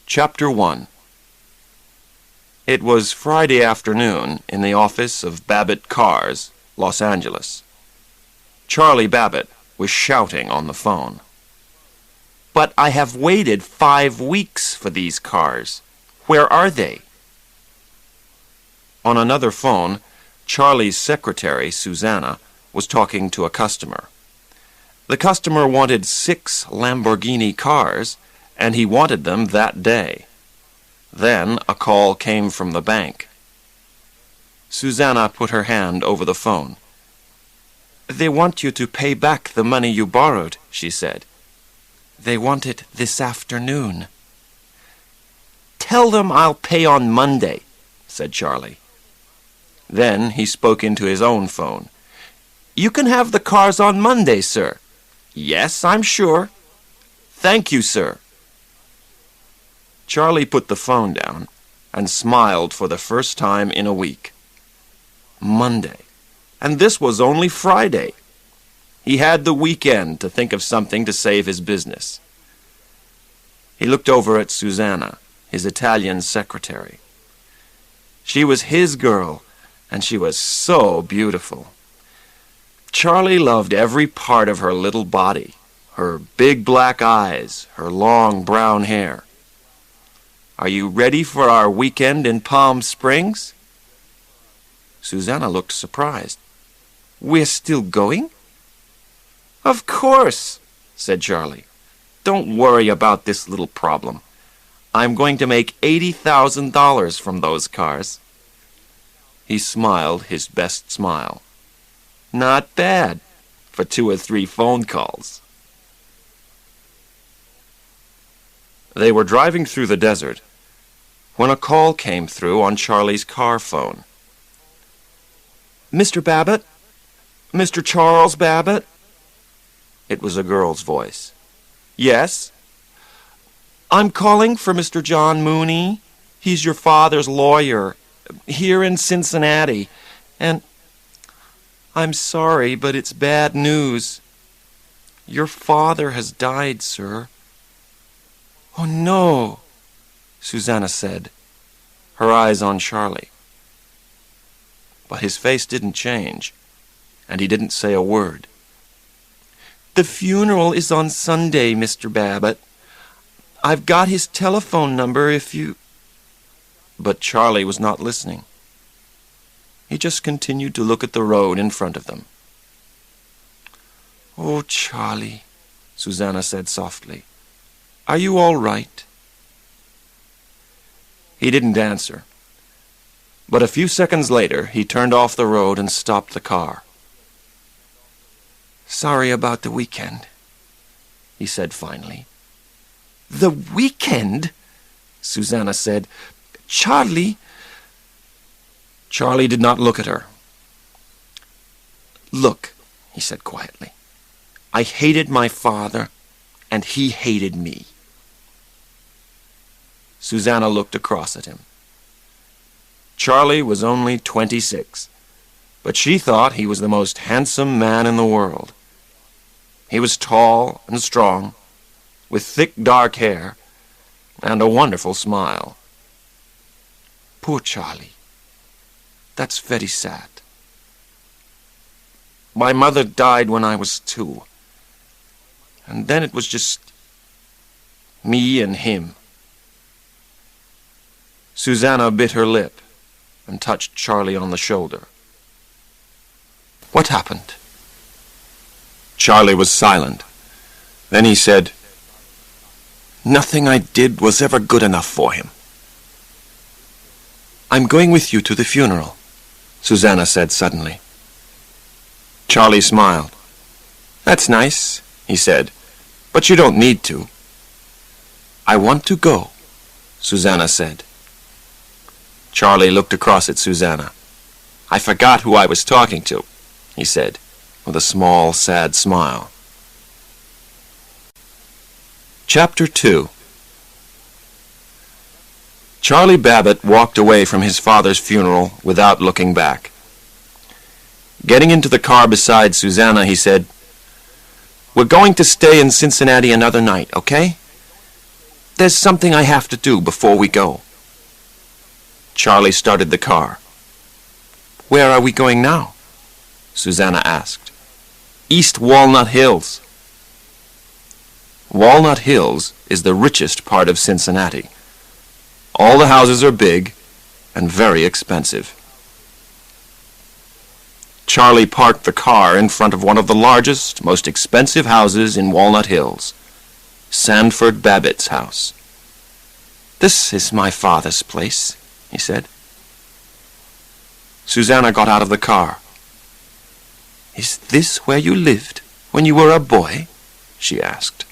Chapter 1. It was Friday afternoon in the office of Babbitt Cars, Los Angeles. Charlie Babbitt was shouting on the phone. "But I have waited 5 weeks for these cars. Where are they?" On another phone, Charlie's secretary, Susanna, was talking to a customer. The customer wanted 6 Lamborghini cars, and he wanted them that day. Then a call came from the bank. Susanna put her hand over the phone. "They want you to pay back the money you borrowed," she said. "They want it this afternoon." "Tell them I'll pay on Monday," said Charlie. Then he spoke into his own phone. "You can have the cars on Monday, sir." "Yes, I'm sure." "Thank you, sir." Charlie put the phone down and smiled for the first time in a week. Monday. And this was only Friday. He had the weekend to think of something to save his business. He looked over at Susanna, his Italian secretary. She was his girl, and she was so beautiful. Charlie loved every part of her little body, her big black eyes, her long brown hair. "Are you ready for our weekend in Palm Springs?" Susanna looked surprised. "We're still going?" "Of course," said Charlie. "Don't worry about this little problem. I'm going to make $80,000 from those cars." He smiled his best smile. "Not bad for 2 or 3 phone calls." They were driving through the desert when a call came through on Charlie's car phone. "Mr. Babbitt? Mr. Charles Babbitt?" It was a girl's voice. "Yes?" "I'm calling for Mr. John Mooney. He's your father's lawyer, here in Cincinnati, and I'm sorry, but it's bad news. Your father has died, sir." "Oh, no," Susanna said, her eyes on Charlie. But his face didn't change, and he didn't say a word. "The funeral is on Sunday, Mr. Babbitt. I've got his telephone number if you—" But Charlie was not listening. He just continued to look at the road in front of them. "Oh, Charlie," Susanna said softly, "are you all right?" He didn't answer, but a few seconds later he turned off the road and stopped the car. "Sorry about the weekend," he said finally. "The weekend?" Susanna said. "Charlie—" Charlie did not look at her. "Look," he said quietly, "I hated my father, and he hated me." Susanna looked across at him. Charlie was only 26, but she thought he was the most handsome man in the world. He was tall and strong, with thick dark hair, and a wonderful smile. "Poor Charlie. That's very sad. My mother died when I was 2, and then it was just me and him." Susanna bit her lip and touched Charlie on the shoulder. "What happened?" Charlie was silent. Then he said, "Nothing I did was ever good enough for him." "I'm going with you to the funeral," Susanna said suddenly. Charlie smiled. "That's nice," he said, "but you don't need to." "I want to go," Susanna said. Charlie looked across at Susanna. "I forgot who I was talking to," he said, with a small, sad smile. Chapter 2. Charlie Babbitt walked away from his father's funeral without looking back. Getting into the car beside Susanna, he said, "We're going to stay in Cincinnati another night, okay? there's something I have to do before we go." Charlie started the car. "Where are we going now?" Susanna asked. "East Walnut Hills." Walnut Hills is the richest part of Cincinnati. All the houses are big and very expensive. Charlie parked the car in front of one of the largest, most expensive houses in Walnut Hills, Sanford Babbitt's house. "This is my father's place," he said. Susanna got out of the car. "Is this where you lived when you were a boy?" she asked,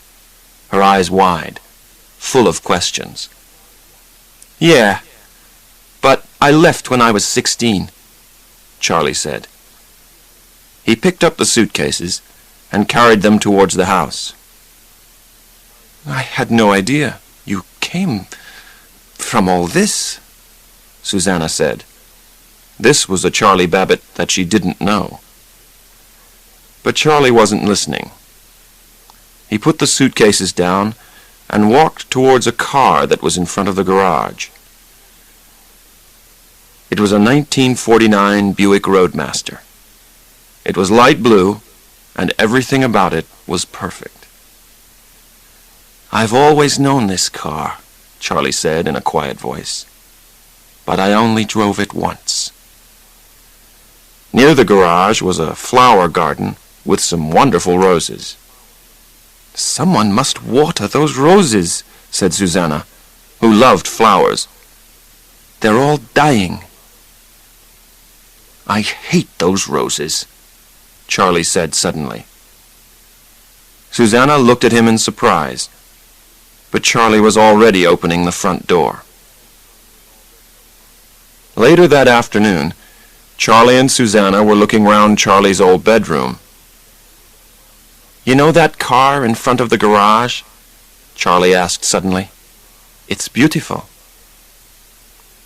her eyes wide, full of questions. "Yeah, but I left when I was 16, Charlie said. He picked up the suitcases and carried them towards the house. "I had no idea you came from all this," Susanna said. This was a Charlie Babbitt that she didn't know. But Charlie wasn't listening. He put the suitcases down and walked towards a car that was in front of the garage. It was a 1949 Buick Roadmaster. It was light blue, and everything about it was perfect. "I've always known this car," Charlie said in a quiet voice, "but I only drove it once." Near the garage was a flower garden with some wonderful roses. "Someone must water those roses," said Susanna, who loved flowers. "They're all dying." "I hate those roses," Charlie said suddenly. Susanna looked at him in surprise, but Charlie was already opening the front door. Later that afternoon, Charlie and Susanna were looking round Charlie's old bedroom. "You know that car in front of the garage?" Charlie asked suddenly. "It's beautiful."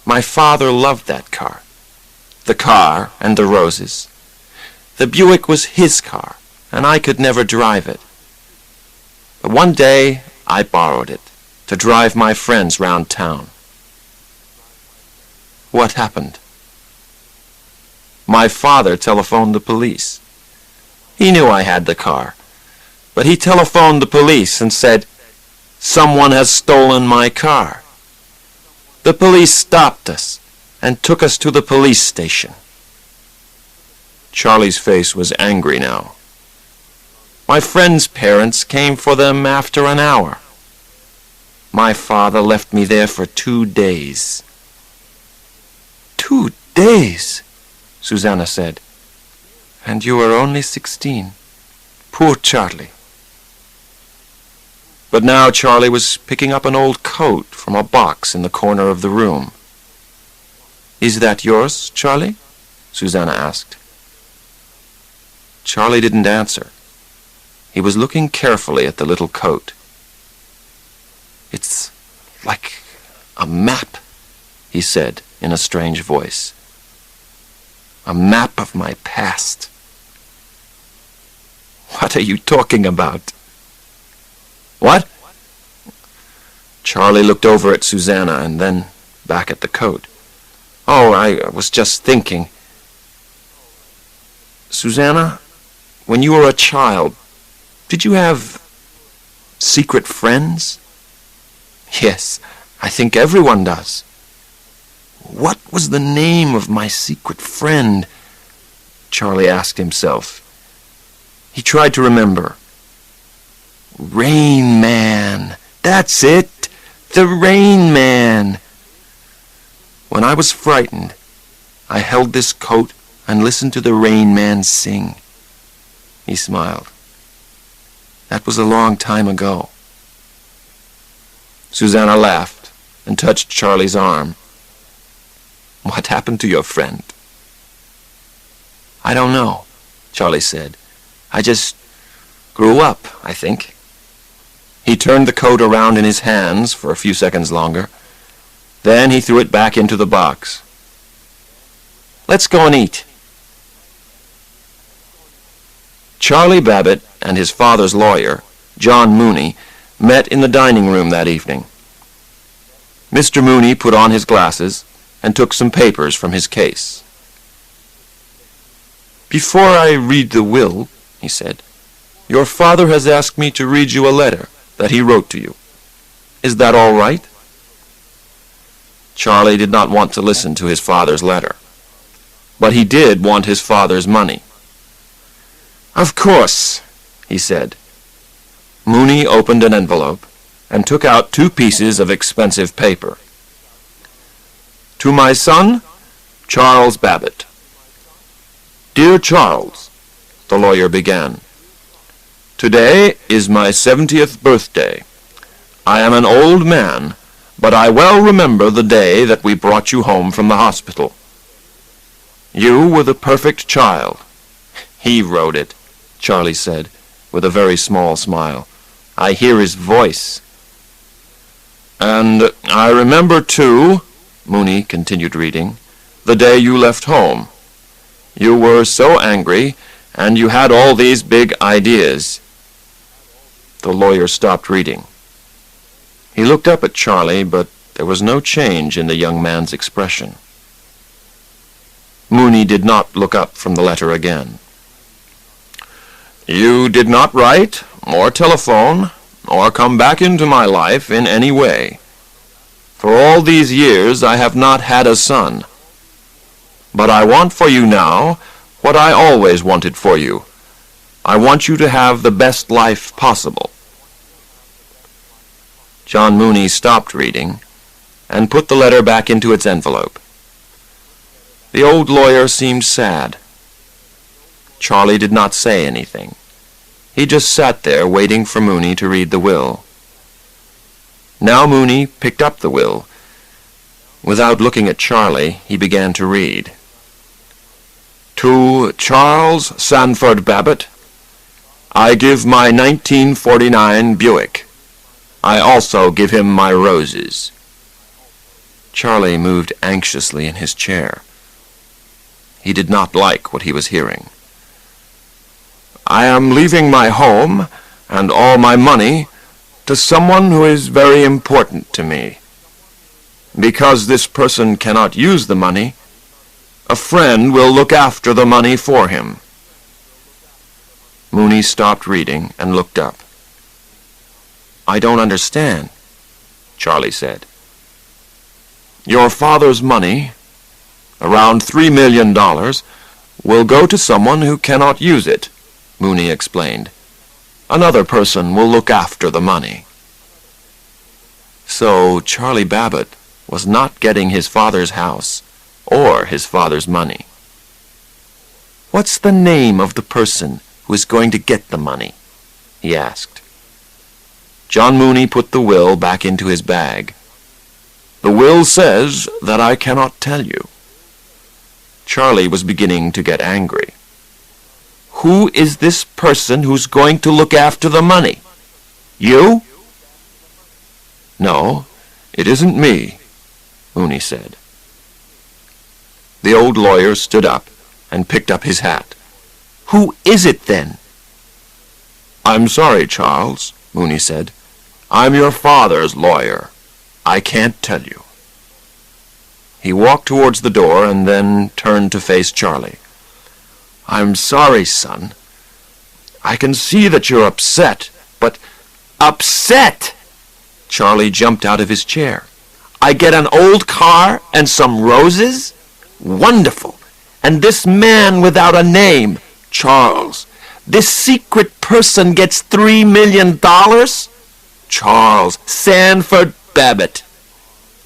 "My father loved that car. The car and the roses. The Buick was his car, and I could never drive it. But one day I borrowed it to drive my friends round town." "What happened?" "My father telephoned the police. He knew I had the car, but he telephoned the police and said, 'Someone has stolen my car.' The police stopped us and took us to the police station." Charlie's face was angry now. "My friend's parents came for them after an hour. My father left me there for 2 days. 2 days, Susanna said. "And you were only 16. Poor Charlie." But now Charlie was picking up an old coat from a box in the corner of the room. "Is that yours, Charlie?" Susanna asked. Charlie didn't answer. He was looking carefully at the little coat. "It's like a map," he said in a strange voice. "A map of my past." "What are you talking about?" "What?" Charlie looked over at Susanna and then back at the coat. "Oh, I was just thinking. Susanna, when you were a child, did you have secret friends?" "Yes, I think everyone does." "What was the name of my secret friend?" Charlie asked himself. He tried to remember. "Rain Man. That's it. The Rain Man. When I was frightened, I held this coat and listened to the Rain Man sing." He smiled. "That was a long time ago." Susanna laughed and touched Charlie's arm. "What happened to your friend?" "I don't know," Charlie said. "I just grew up, I think." He turned the coat around in his hands for a few seconds longer. Then he threw it back into the box. "Let's go and eat." Charlie Babbitt and his father's lawyer, John Mooney, met in the dining room that evening. Mr. Mooney put on his glasses and took some papers from his case. "Before I read the will," he said, "your father has asked me to read you a letter that he wrote to you. Is that all right?" Charlie did not want to listen to his father's letter, but he did want his father's money. "Of course," he said. Mooney opened an envelope and took out 2 pieces of expensive paper. "To my son, Charles Babbitt. Dear Charles," the lawyer began, "today is my 70th birthday. I am an old man, but I well remember the day that we brought you home from the hospital. You were the perfect child." "He wrote it," Charlie said, with a very small smile. "I hear his voice." "And I remember, too," Mooney continued reading, "the day you left home. You were so angry, and you had all these big ideas." The lawyer stopped reading. He looked up at Charlie, but there was no change in the young man's expression. Mooney did not look up from the letter again. "You did not write, or telephone, or come back into my life in any way. For all these years I have not had a son. But I want for you now what I always wanted for you. I want you to have the best life possible." John Mooney stopped reading and put the letter back into its envelope. The old lawyer seemed sad. Charlie did not say anything. He just sat there waiting for Mooney to read the will. Now Mooney picked up the will. Without looking at Charlie, he began to read. "To Charles Sanford Babbitt, I give my 1949 Buick. I also give him my roses." Charlie moved anxiously in his chair. He did not like what he was hearing. "I am leaving my home and all my money to someone who is very important to me. Because this person cannot use the money, a friend will look after the money for him." Mooney stopped reading and looked up. "I don't understand," Charlie said. "Your father's money, around $3 million, will go to someone who cannot use it," Mooney explained. "Another person will look after the money." So Charlie Babbitt was not getting his father's house or his father's money. "What's the name of the person who is going to get the money?" he asked. John Mooney put the will back into his bag. "The will says that I cannot tell you." Charlie was beginning to get angry. "Who is this person who's going to look after the money? You?" "No, it isn't me," Mooney said. The old lawyer stood up and picked up his hat. "Who is it then?" "I'm sorry, Charles," Mooney said. "I'm your father's lawyer. I can't tell you." He walked towards the door and then turned to face Charlie. "I'm sorry, son. I can see that you're upset, but—" "Upset?" Charlie jumped out of his chair. "I get an old car and some roses? Wonderful! And this man without a name, Charles, this secret person gets $3 million? Charles Sanford Babbitt.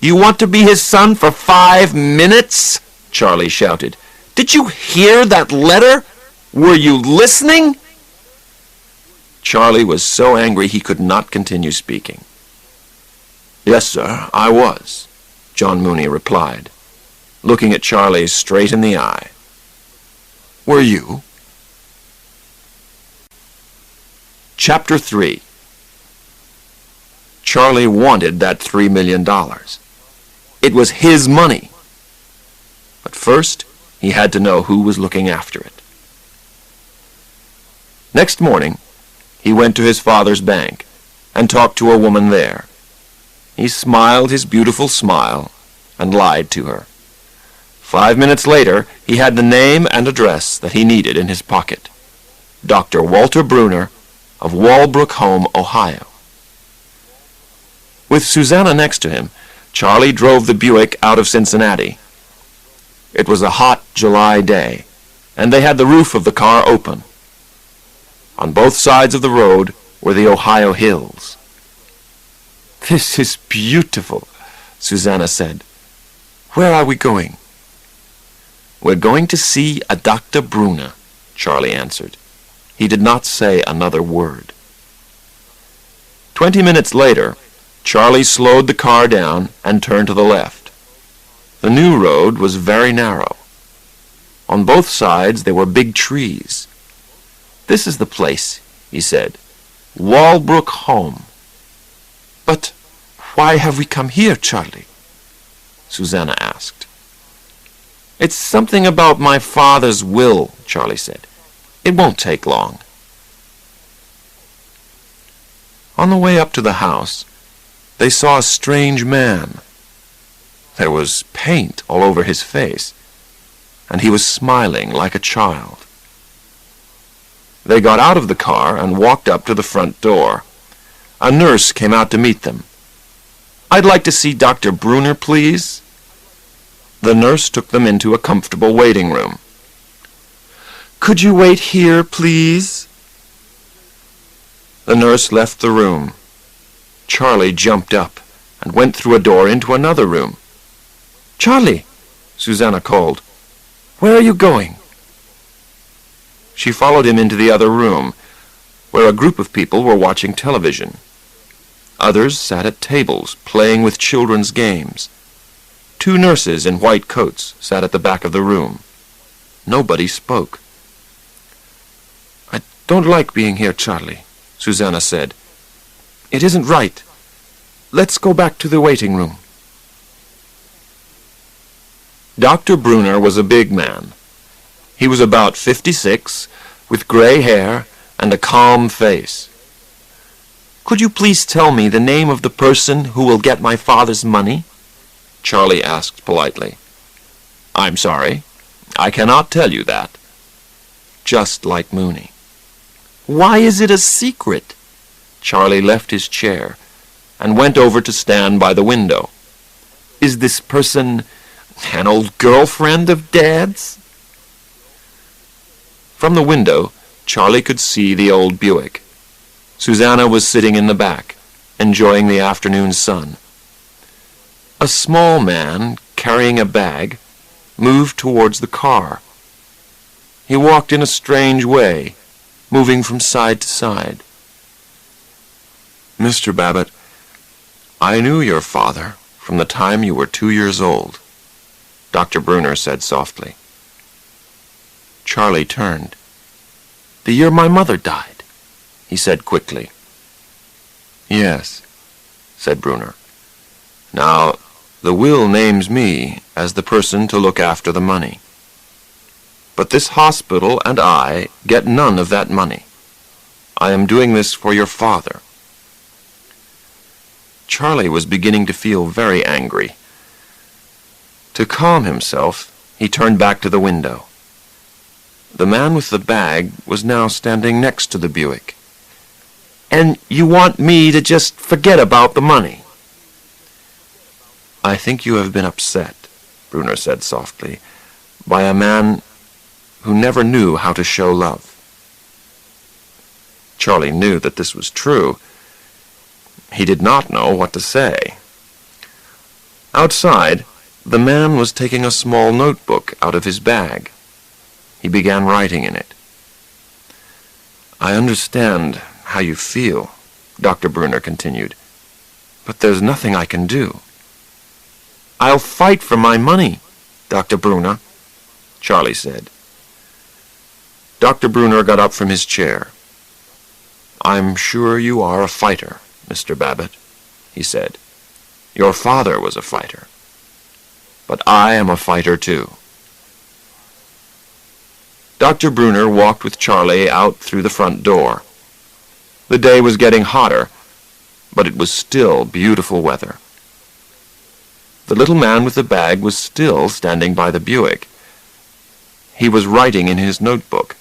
You want to be his son for 5 minutes?" Charlie shouted. "Did you hear that letter? Were you listening?" Charlie was so angry he could not continue speaking. "Yes, sir, I was," John Mooney replied, looking at Charlie straight in the eye. "Were you?" Chapter 3. Charlie wanted that $3 million. It was his money. But first, he had to know who was looking after it. Next morning, he went to his father's bank and talked to a woman there. He smiled his beautiful smile and lied to her. 5 minutes later, he had the name and address that he needed in his pocket. Dr. Walter Bruner of Walbrook Home, Ohio. With Susanna next to him, Charlie drove the Buick out of Cincinnati. It was a hot July day, and they had the roof of the car open. On both sides of the road were the Ohio hills. "This is beautiful," Susanna said. "Where are we going?" "We're going to see a Dr. Bruner," Charlie answered. He did not say another word. 20 minutes later, Charlie slowed the car down and turned to the left. The new road was very narrow. On both sides there were big trees. "This is the place," he said. "Walbrook Home." "But why have we come here, Charlie?" Susanna asked. "It's something about my father's will," Charlie said. "It won't take long." On the way up to the house, they saw a strange man. There was paint all over his face, and he was smiling like a child. They got out of the car and walked up to the front door. A nurse came out to meet them. "I'd like to see Dr. Bruner, please." The nurse took them into a comfortable waiting room. "Could you wait here, please?" The nurse left the room. Charlie jumped up and went through a door into another room. "Charlie," Susanna called, "where are you going?" She followed him into the other room, where a group of people were watching television. Others sat at tables, playing with children's games. 2 nurses in white coats sat at the back of the room. Nobody spoke. "I don't like being here, Charlie," Susanna said. "It isn't right. Let's go back to the waiting room." Dr. Bruner was a big man. He was about 56, with gray hair and a calm face. "Could you please tell me the name of the person who will get my father's money?" Charlie asked politely. "I'm sorry, I cannot tell you that." Just like Mooney. "Why is it a secret?" Charlie left his chair and went over to stand by the window. "Is this person an old girlfriend of Dad's?" From the window, Charlie could see the old Buick. Susanna was sitting in the back, enjoying the afternoon sun. A small man, carrying a bag, moved towards the car. He walked in a strange way, moving from side to side. "Mr. Babbitt, I knew your father from the time you were 2 years old," Dr. Bruner said softly. Charlie turned. "The year my mother died," he said quickly. "Yes," said Bruner. "Now, the will names me as the person to look after the money. But this hospital and I get none of that money. I am doing this for your father." Charlie was beginning to feel very angry. To calm himself, he turned back to the window. The man with the bag was now standing next to the Buick. "And you want me to just forget about the money?" "I think you have been upset," Bruner said softly, "by a man who never knew how to show love." Charlie knew that this was true. He did not know what to say. Outside, the man was taking a small notebook out of his bag. He began writing in it. "I understand how you feel," Dr. Bruner continued, "but there's nothing I can do." "I'll fight for my money, Dr. Bruner," Charlie said. Dr. Bruner got up from his chair. "I'm sure you are a fighter, Mr. Babbitt," he said. "Your father was a fighter. But I am a fighter too." Dr. Bruner walked with Charlie out through the front door. The day was getting hotter, but it was still beautiful weather. The little man with the bag was still standing by the Buick. He was writing in his notebook.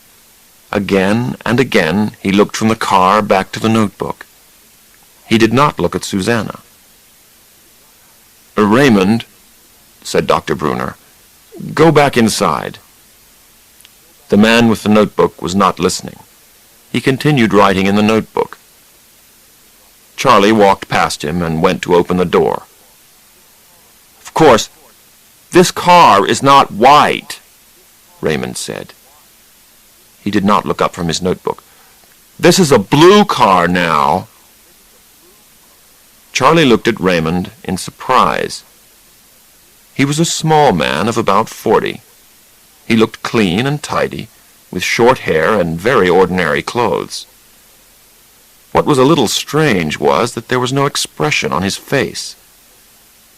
Again and again he looked from the car back to the notebook. He did not look at Susanna. "Raymond," said Dr. Brunner, "go back inside." The man with the notebook was not listening. He continued writing in the notebook. Charlie walked past him and went to open the door. "Of course, this car is not white," Raymond said. He did not look up from his notebook. "This is a blue car now." Charlie looked at Raymond in surprise. He was a small man of about 40. He looked clean and tidy, with short hair and very ordinary clothes. What was a little strange was that there was no expression on his face.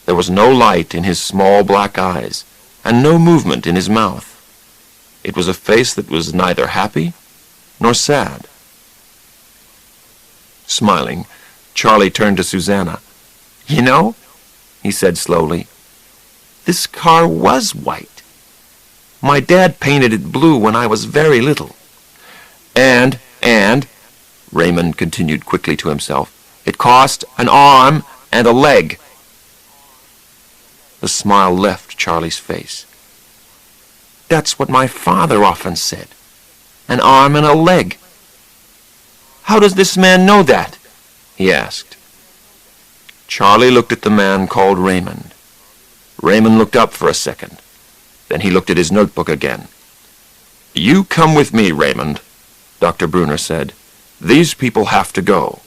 There was no light in his small black eyes, and no movement in his mouth. It was a face that was neither happy nor sad. Smiling, Charlie turned to Susanna. "You know," he said slowly, "this car was white. My dad painted it blue when I was very little. And, Raymond continued quickly to himself, it cost an arm and a leg." The smile left Charlie's face. "That's what my father often said. An arm and a leg. How does this man know that?" he asked. Charlie looked at the man called Raymond. Raymond looked up for a second. Then he looked at his notebook again. "You come with me, Raymond," Dr. Brunner said. "These people have to go."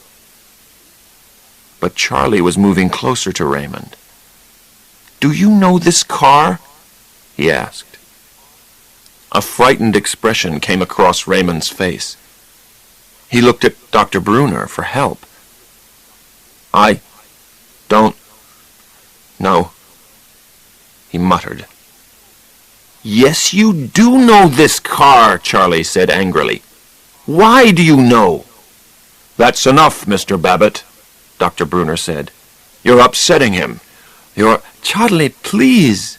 But Charlie was moving closer to Raymond. "Do you know this car?" he asked. A frightened expression came across Raymond's face. He looked at Dr. Brunner for help. "I don't know," he muttered. "Yes, you do know this car," Charlie said angrily. "Why do you know?" "That's enough, Mr. Babbitt," Dr. Brunner said. "You're upsetting him. You're—" "Charlie, please,"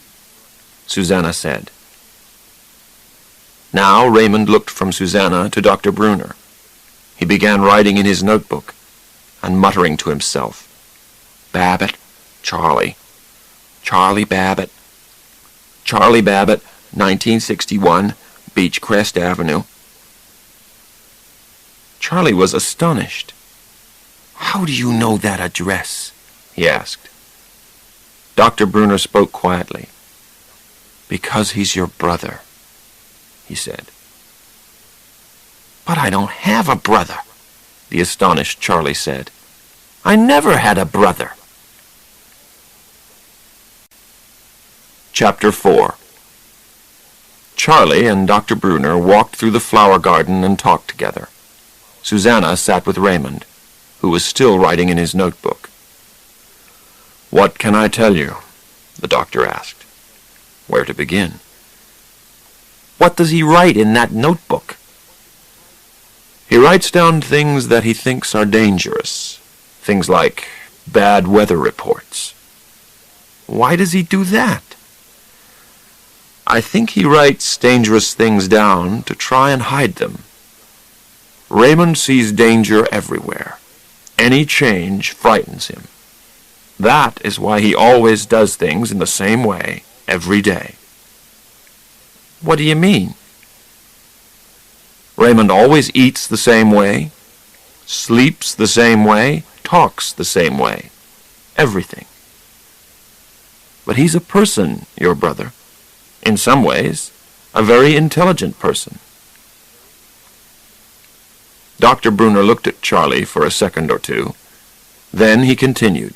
Susanna said. Now Raymond looked from Susanna to Dr. Brunner. He began writing in his notebook and muttering to himself, "Babbitt, Charlie, Charlie Babbitt, Charlie Babbitt, 1961, Beechcrest Avenue." Charlie was astonished. "How do you know that address?" he asked. Dr. Brunner spoke quietly. "Because he's your brother," he said. "But I don't have a brother," the astonished Charlie said. "I never had a brother." Chapter 4. Charlie and Dr. Brunner walked through the flower garden and talked together. Susanna sat with Raymond, who was still writing in his notebook. "What can I tell you?" the doctor asked. Where to begin? "What does he write in that notebook?" "He writes down things that he thinks are dangerous. Things like bad weather reports." "Why does he do that?" "I think he writes dangerous things down to try and hide them. Raymond sees danger everywhere. Any change frightens him. That is why he always does things in the same way every day." "What do you mean?" "Raymond always eats the same way, sleeps the same way, talks the same way. Everything. But he's a person, your brother. In some ways, a very intelligent person." Dr. Brunner looked at Charlie for a second or two. Then he continued.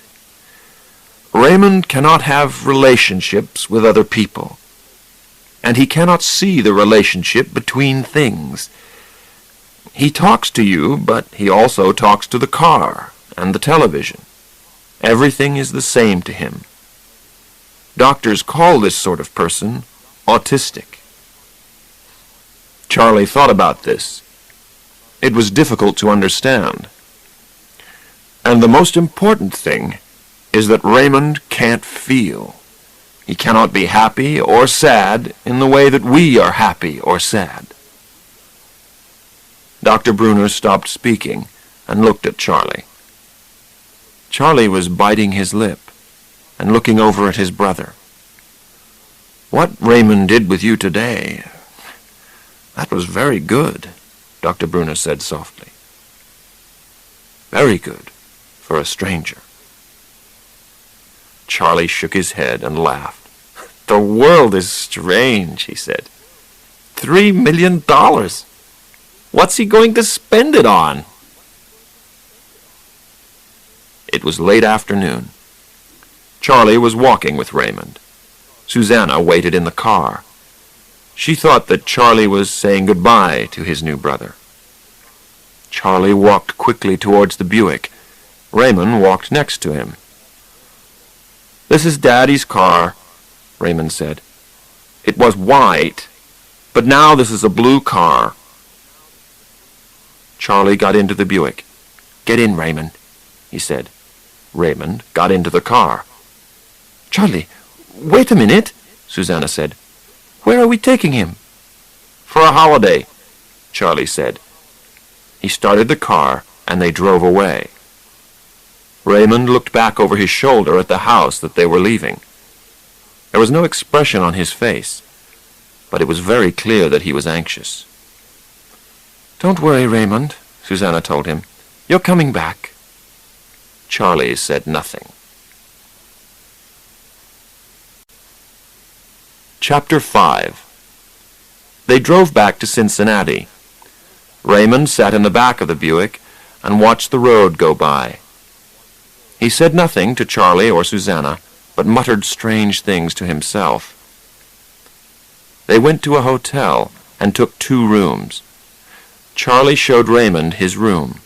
"Raymond cannot have relationships with other people, and he cannot see the relationship between things. He talks to you, but he also talks to the car and the television. Everything is the same to him. Doctors call this sort of person autistic." Charlie thought about this. It was difficult to understand. "And the most important thing is that Raymond can't feel," He cannot be happy or sad in the way that we are happy or sad. Dr. Brunner stopped speaking and looked at Charlie. Charlie was biting his lip and looking over at his brother. "What Raymond did with you today, that was very good," Dr. Brunner said softly. "Very good for a stranger." Charlie shook his head and laughed. "The world is strange," he said. $3 million. What's he going to spend it on?" It was late afternoon. Charlie was walking with Raymond. Susanna waited in the car. She thought that Charlie was saying goodbye to his new brother. Charlie walked quickly towards the Buick. Raymond walked next to him. "This is Daddy's car," Raymond said. "It was white, but now this is a blue car." Charlie got into the Buick. "Get in, Raymond," he said. Raymond got into the car. "Charlie, wait a minute," Susanna said. "Where are we taking him?" "For a holiday," Charlie said. He started the car, and they drove away. Raymond looked back over his shoulder at the house that they were leaving. There was no expression on his face, but it was very clear that he was anxious. "Don't worry, Raymond," Susanna told him. "You're coming back." Charlie said nothing. Chapter 5. They drove back to Cincinnati. Raymond sat in the back of the Buick and watched the road go by. He said nothing to Charlie or Susanna, but muttered strange things to himself. They went to a hotel and took 2 rooms. Charlie showed Raymond his room.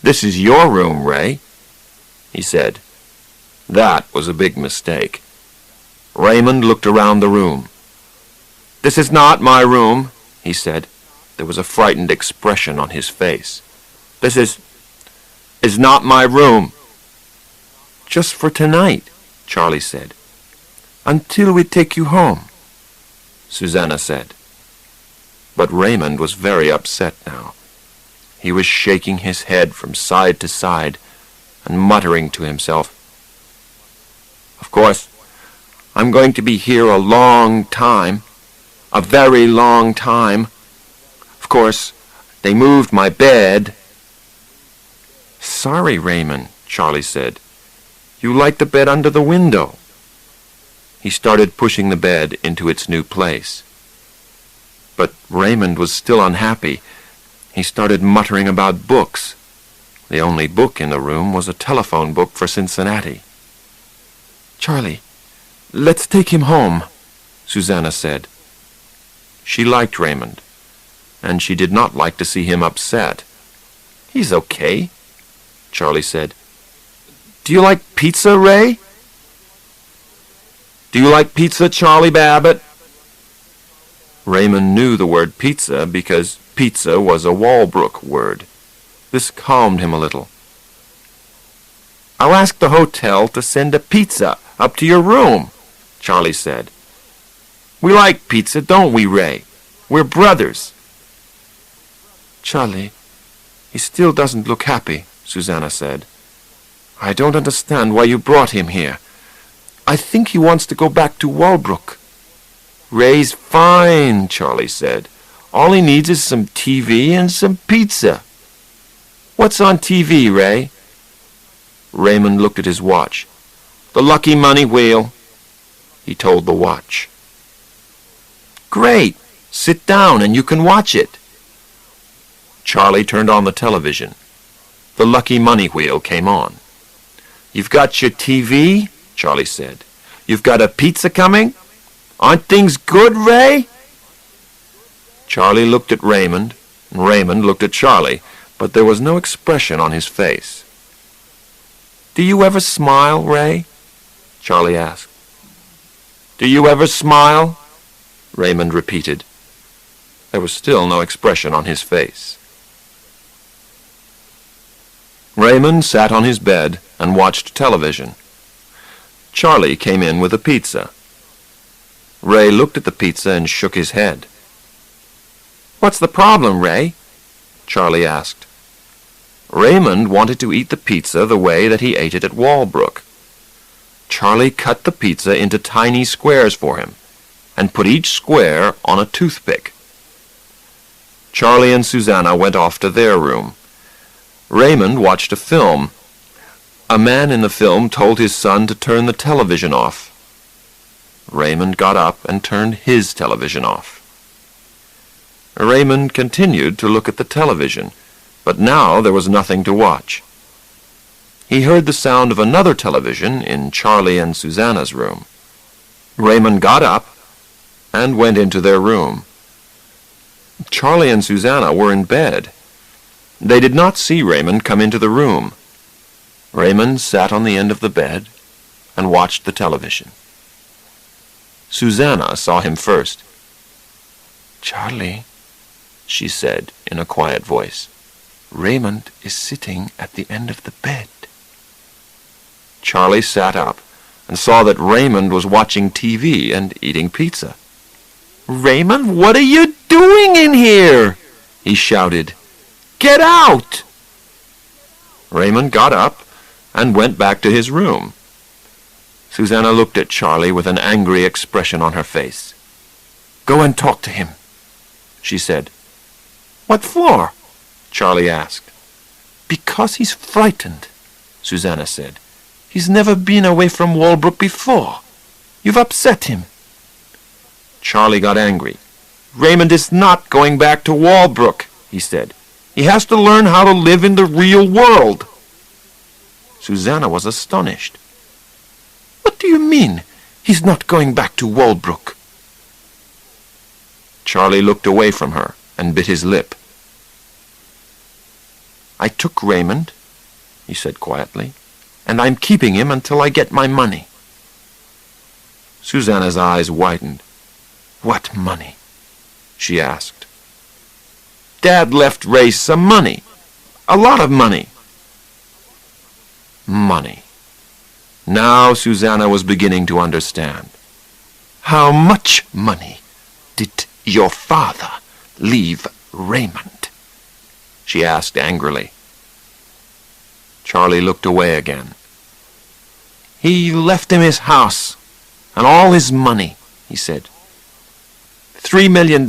"This is your room, Ray," he said. That was a big mistake. Raymond looked around the room. "This is not my room," he said. There was a frightened expression on his face. "This is not my room." "Just for tonight," Charlie said. "Until we take you home," Susanna said. But Raymond was very upset now. He was shaking his head from side to side and muttering to himself, "Of course, I'm going to be here a long time, a very long time. Of course, they moved my bed." "Sorry, Raymond," Charlie said. "You like the bed under the window." He started pushing the bed into its new place. But Raymond was still unhappy. He started muttering about books. The only book in the room was a telephone book for Cincinnati. "Charlie, let's take him home," Susanna said. She liked Raymond, and she did not like to see him upset. "He's okay," Charlie said. "Do you like pizza, Ray?" "Do you like pizza, Charlie Babbitt?" Raymond knew the word pizza because pizza was a Walbrook word. This calmed him a little. "I'll ask the hotel to send a pizza up to your room," Charlie said. "We like pizza, don't we, Ray? We're brothers." "Charlie, he still doesn't look happy," Susanna said. "I don't understand why you brought him here. I think he wants to go back to Walbrook." "Ray's fine," Charlie said. "All he needs is some TV and some pizza." "What's on TV, Ray?" Raymond looked at his watch. "The Lucky Money Wheel," he told the watch. "Great! Sit down and you can watch it." Charlie turned on the television. The Lucky Money Wheel came on. "You've got your TV?" Charlie said. "You've got a pizza coming? Aren't things good, Ray?" Charlie looked at Raymond, and Raymond looked at Charlie, but there was no expression on his face. "Do you ever smile, Ray?" Charlie asked. "Do you ever smile?" Raymond repeated. There was still no expression on his face. Raymond sat on his bed and watched television. Charlie came in with a pizza. Ray looked at the pizza and shook his head. "What's the problem, Ray?" Charlie asked. Raymond wanted to eat the pizza the way that he ate it at Walbrook. Charlie cut the pizza into tiny squares for him and put each square on a toothpick. Charlie and Susanna went off to their room. Raymond watched a film. A man in the film told his son to turn the television off. Raymond got up and turned his television off. Raymond continued to look at the television, but now there was nothing to watch. He heard the sound of another television in Charlie and Susanna's room. Raymond got up and went into their room. Charlie and Susanna were in bed. They did not see Raymond come into the room. Raymond sat on the end of the bed and watched the television. Susanna saw him first. "Charlie," she said in a quiet voice, "Raymond is sitting at the end of the bed." Charlie sat up and saw that Raymond was watching TV and eating pizza. "Raymond, what are you doing in here?" he shouted. "Get out!" Raymond got up and went back to his room. Susanna looked at Charlie with an angry expression on her face. "Go and talk to him," she said. "What for?" Charlie asked. "Because he's frightened," Susanna said. "He's never been away from Walbrook before. You've upset him." Charlie got angry. "Raymond is not going back to Walbrook," he said. "He has to learn how to live in the real world." Susanna was astonished. "What do you mean, he's not going back to Walbrook?" Charlie looked away from her and bit his lip. "I took Raymond," he said quietly, "and I'm keeping him until I get my money." Susanna's eyes widened. "What money?" she asked. "Dad left Ray some money. A lot of money." Money. Now Susanna was beginning to understand. "How much money did your father leave Raymond?" she asked angrily. Charlie looked away again. "He left him his house and all his money," he said. $3 million.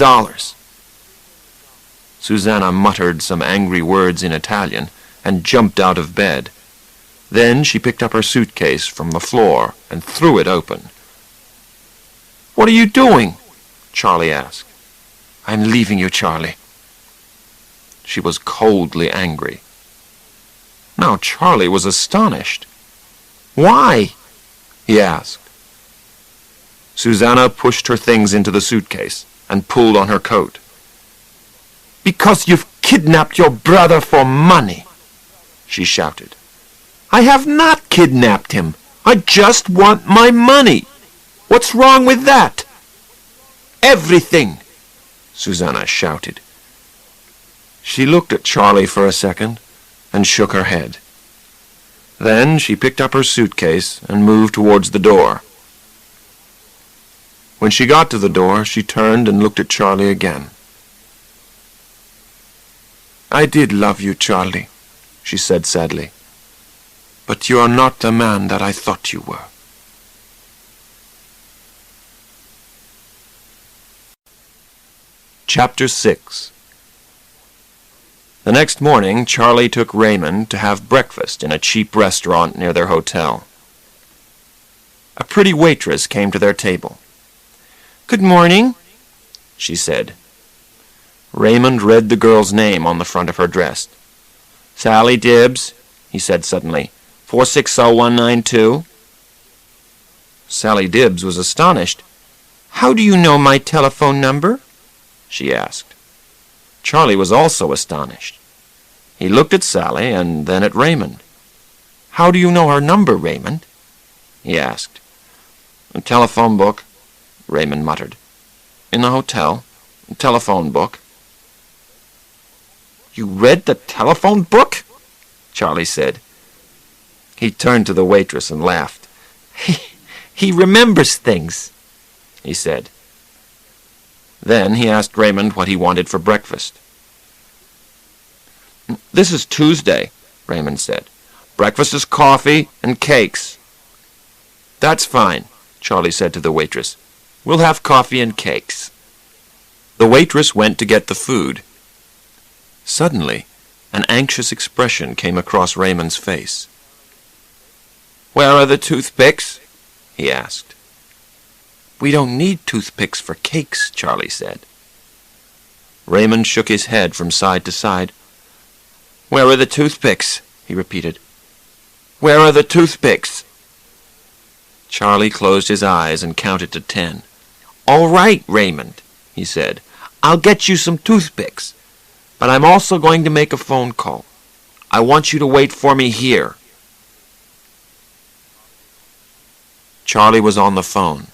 Susanna muttered some angry words in Italian and jumped out of bed. Then she picked up her suitcase from the floor and threw it open. "What are you doing?" Charlie asked. "I'm leaving you, Charlie." She was coldly angry. Now Charlie was astonished. "Why?" he asked. Susanna pushed her things into the suitcase and pulled on her coat. "Because you've kidnapped your brother for money," she shouted. "I have not kidnapped him. I just want my money. What's wrong with that?" "Everything," Susanna shouted. She looked at Charlie for a second and shook her head. Then she picked up her suitcase and moved towards the door. When she got to the door, she turned and looked at Charlie again. "I did love you, Charlie," she said sadly. "But you are not the man that I thought you were." Chapter 6. The next morning, Charlie took Raymond to have breakfast in a cheap restaurant near their hotel. A pretty waitress came to their table. "Good morning," she said. Raymond read the girl's name on the front of her dress. "Sally Dibbs," he said suddenly. 460192. Sally Dibbs was astonished. "How do you know my telephone number?" she asked. Charlie was also astonished. He looked at Sally and then at Raymond. "How do you know her number, Raymond?" he asked. "A telephone book," Raymond muttered. "In the hotel. A telephone book." "You read the telephone book?" Charlie said. He turned to the waitress and laughed. He remembers things," he said. Then he asked Raymond what he wanted for breakfast. "This is Tuesday," Raymond said. "Breakfast is coffee and cakes." "That's fine," Charlie said to the waitress. "We'll have coffee and cakes." The waitress went to get the food. Suddenly, an anxious expression came across Raymond's face. "Where are the toothpicks?" he asked. "We don't need toothpicks for cakes," Charlie said. Raymond shook his head from side to side. "Where are the toothpicks?" he repeated. "Where are the toothpicks?" Charlie closed his eyes and counted to 10. "All right, Raymond," he said. "I'll get you some toothpicks. But I'm also going to make a phone call. I want you to wait for me here." Charlie was on the phone.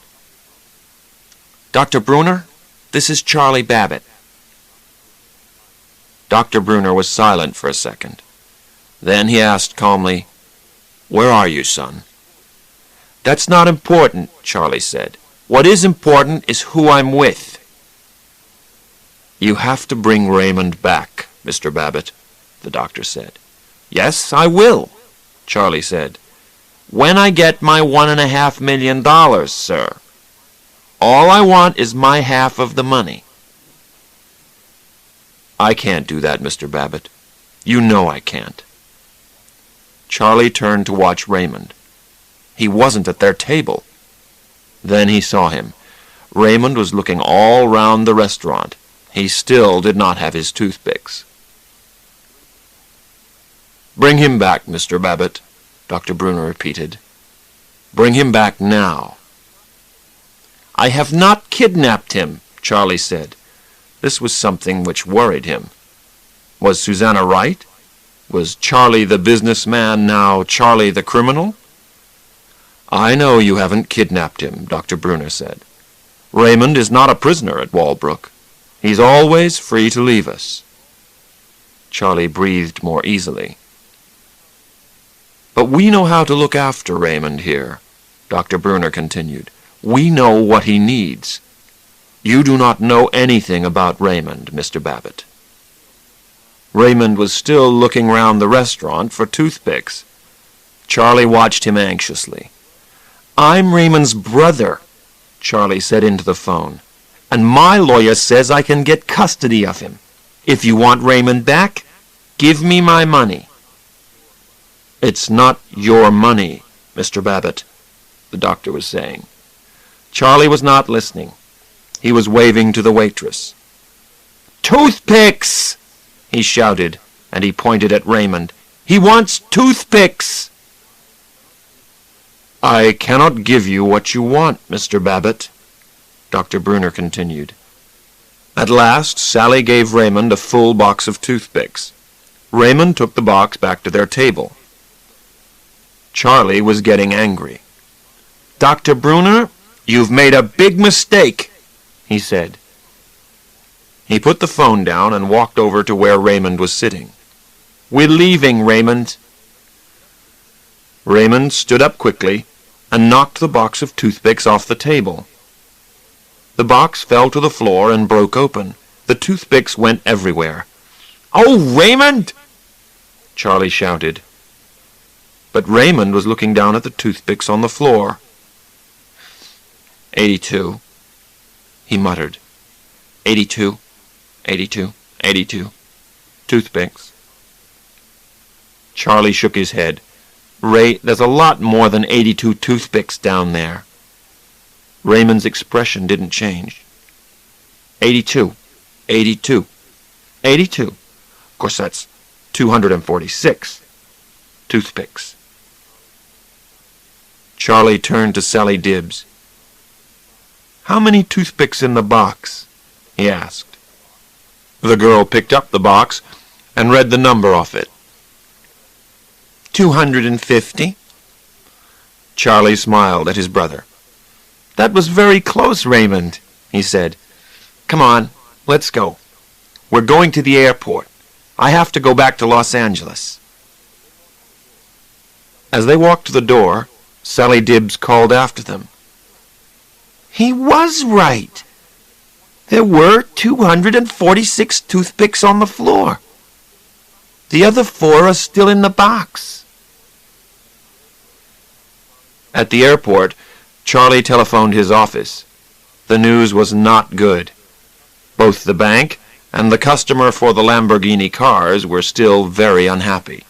"Dr. Bruner, this is Charlie Babbitt." Dr. Bruner was silent for a second. Then he asked calmly, "Where are you, son?" "That's not important," Charlie said. "What is important is who I'm with." "You have to bring Raymond back, Mr. Babbitt," the doctor said. "Yes, I will," Charlie said. "When I get my $1.5 million, sir. All I want is my half of the money." "I can't do that, Mr. Babbitt. You know I can't." Charlie turned to watch Raymond. He wasn't at their table. Then he saw him. Raymond was looking all round the restaurant. He still did not have his toothpicks. "Bring him back, Mr. Babbitt," Dr. Bruner repeated. "Bring him back now." "I have not kidnapped him," Charlie said. This was something which worried him. Was Susanna right? Was Charlie the businessman now Charlie the criminal? "I know you haven't kidnapped him," Dr. Bruner said. "Raymond is not a prisoner at Walbrook. He's always free to leave us." Charlie breathed more easily. "But we know how to look after Raymond here," Dr. Bruner continued. "We know what he needs. You do not know anything about Raymond, Mr. Babbitt." Raymond was still looking round the restaurant for toothpicks. Charlie watched him anxiously. "I'm Raymond's brother," Charlie said into the phone, "and my lawyer says I can get custody of him. If you want Raymond back, give me my money." "It's not your money, Mr. Babbitt," the doctor was saying. Charlie was not listening. He was waving to the waitress. "Toothpicks!" he shouted, and he pointed at Raymond. "He wants toothpicks!" "I cannot give you what you want, Mr. Babbitt," Dr. Bruner continued. At last, Sally gave Raymond a full box of toothpicks. Raymond took the box back to their table. Charlie was getting angry. "Dr. Bruner, you've made a big mistake," he said. He put the phone down and walked over to where Raymond was sitting. "We're leaving, Raymond." Raymond stood up quickly and knocked the box of toothpicks off the table. The box fell to the floor and broke open. The toothpicks went everywhere. "Oh, Raymond!" Charlie shouted. But Raymond was looking down at the toothpicks on the floor. 82, he muttered. 82, 82, 82. Toothpicks. Charlie shook his head. "Ray, there's a lot more than 82 toothpicks down there." Raymond's expression didn't change. 82, 82, 82. Of course, that's 246 toothpicks. Charlie turned to Sally Dibbs. "How many toothpicks in the box?" he asked. The girl picked up the box and read the number off it. 250. Charlie smiled at his brother. "That was very close, Raymond," he said. "Come on, let's go. We're going to the airport. I have to go back to Los Angeles." As they walked to the door, Sally Dibbs called after them. He was right. There were 246 toothpicks on the floor. The other 4 are still in the box. At the airport, Charlie telephoned his office. The news was not good. Both the bank and the customer for the Lamborghini cars were still very unhappy.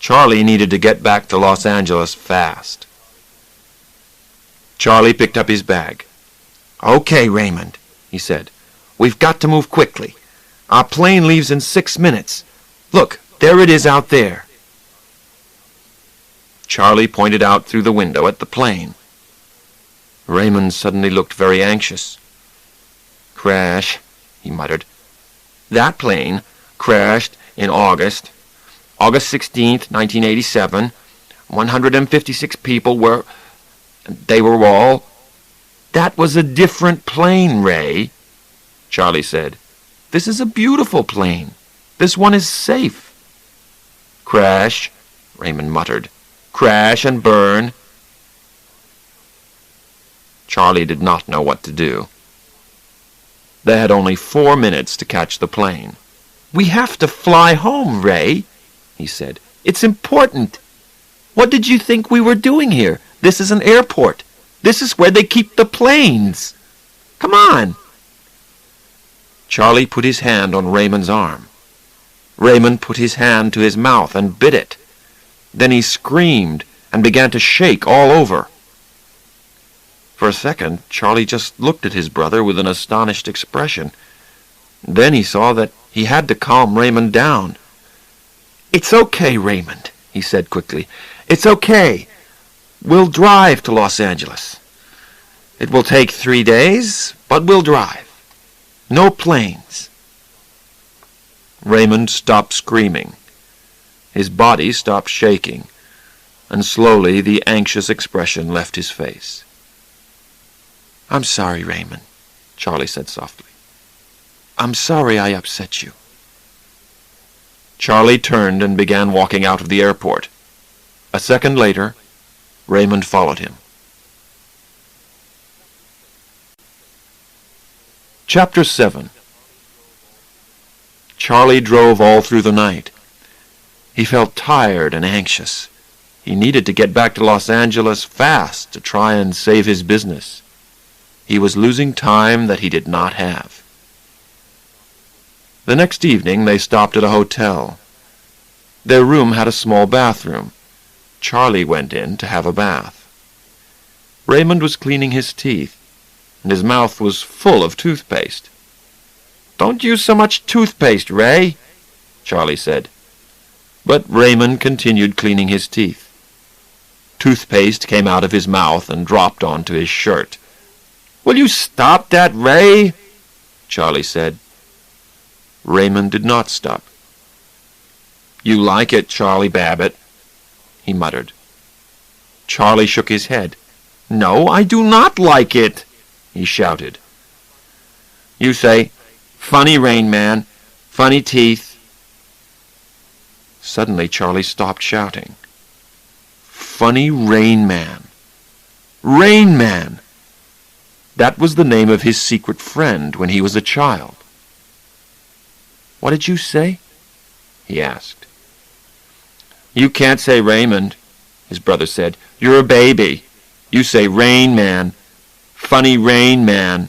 Charlie needed to get back to Los Angeles fast. Charlie picked up his bag. "Okay, Raymond," he said. "We've got to move quickly. Our plane leaves in 6 minutes. Look, there it is out there." Charlie pointed out through the window at the plane. Raymond suddenly looked very anxious. "Crash," he muttered. "That plane crashed in August 16th, 1987. 156 people were... They were all..." "That was a different plane, Ray," Charlie said. "This is a beautiful plane. This one is safe." "Crash," Raymond muttered. "Crash and burn." Charlie did not know what to do. They had only 4 minutes to catch the plane. "We have to fly home, Ray," he said. "It's important. What did you think we were doing here? This is an airport. This is where they keep the planes. Come on." Charlie put his hand on Raymond's arm. Raymond put his hand to his mouth and bit it. Then he screamed and began to shake all over. For a second, Charlie just looked at his brother with an astonished expression. Then he saw that he had to calm Raymond down. "It's okay, Raymond," he said quickly. "It's okay. We'll drive to Los Angeles. It will take 3 days, but we'll drive. No planes." Raymond stopped screaming. His body stopped shaking, and slowly the anxious expression left his face. "I'm sorry, Raymond," Charlie said softly. "I'm sorry I upset you." Charlie turned and began walking out of the airport. A second later, Raymond followed him. Chapter 7. Charlie drove all through the night. He felt tired and anxious. He needed to get back to Los Angeles fast to try and save his business. He was losing time that he did not have. The next evening they stopped at a hotel. Their room had a small bathroom. Charlie went in to have a bath. Raymond was cleaning his teeth, and his mouth was full of toothpaste. "Don't use so much toothpaste, Ray," Charlie said. But Raymond continued cleaning his teeth. Toothpaste came out of his mouth and dropped onto his shirt. "Will you stop that, Ray?" Charlie said. Raymond did not stop. "You like it, Charlie Babbitt," he muttered. Charlie shook his head. "No, I do not like it," he shouted. "You say, 'Funny, Rain Man, funny teeth.'" Suddenly Charlie stopped shouting. Funny Rain Man. Rain Man! That was the name of his secret friend when he was a child. "What did you say?" he asked. "You can't say Raymond," his brother said. "You're a baby. You say Rain Man. Funny Rain Man."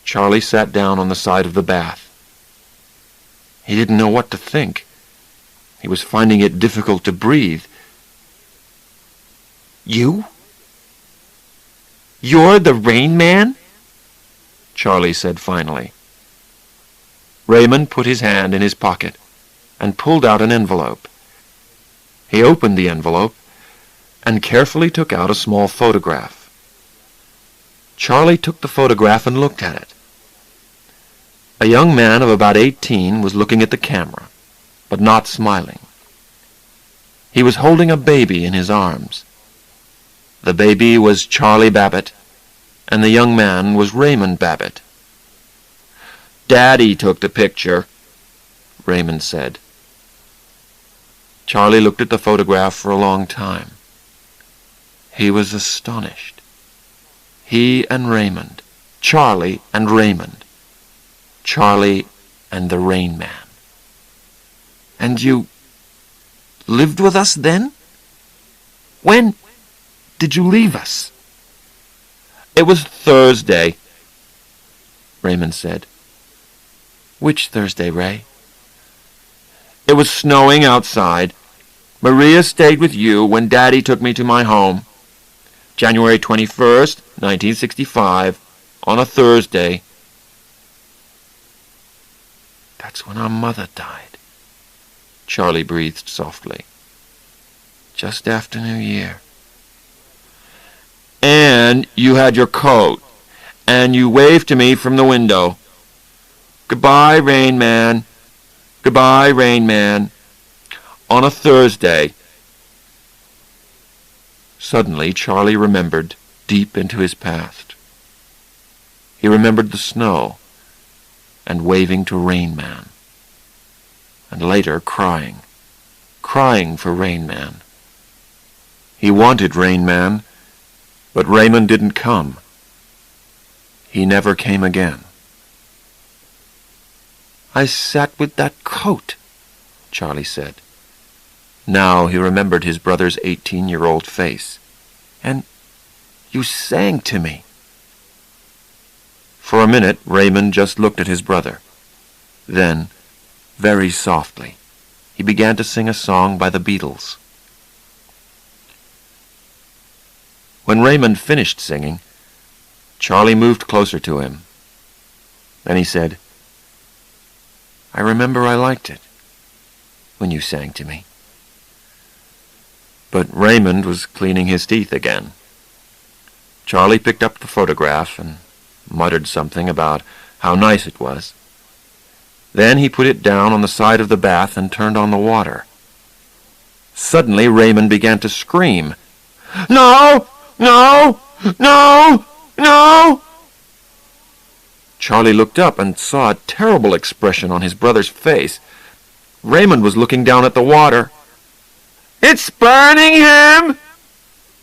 Charlie sat down on the side of the bath. He didn't know what to think. He was finding it difficult to breathe. "You? You're the Rain Man?" Charlie said finally. Raymond put his hand in his pocket and pulled out an envelope. He opened the envelope and carefully took out a small photograph. Charlie took the photograph and looked at it. A young man of about 18 was looking at the camera, but not smiling. He was holding a baby in his arms. The baby was Charlie Babbitt, and the young man was Raymond Babbitt. "Daddy took the picture," Raymond said. Charlie looked at the photograph for a long time. He was astonished. He and Raymond. Charlie and Raymond. Charlie and the Rain Man. And you lived with us then? When did you leave us? It was Thursday, Raymond said. Which Thursday, Ray? It was snowing outside. Maria stayed with you when Daddy took me to my home. January 21st, 1965, on a Thursday. That's when our mother died, Charlie breathed softly. Just after New Year. And you had your coat, and you waved to me from the window. Goodbye, Rain Man. Goodbye, Rain Man. On a Thursday. Suddenly, Charlie remembered deep into his past. He remembered the snow and waving to Rain Man. And later crying for Rain Man. He wanted Rain Man, but Raymond didn't come. He never came again. I sat with that coat, Charlie said. Now he remembered his brother's 18-year-old face. And you sang to me. For a minute, Raymond just looked at his brother. Then, very softly, he began to sing a song by the Beatles. When Raymond finished singing, Charlie moved closer to him. Then he said, I remember I liked it when you sang to me. But Raymond was cleaning his teeth again. Charlie picked up the photograph and muttered something about how nice it was. Then he put it down on the side of the bath and turned on the water. Suddenly Raymond began to scream. No! No! No! No! Charlie looked up and saw a terrible expression on his brother's face. Raymond was looking down at the water. It's burning him!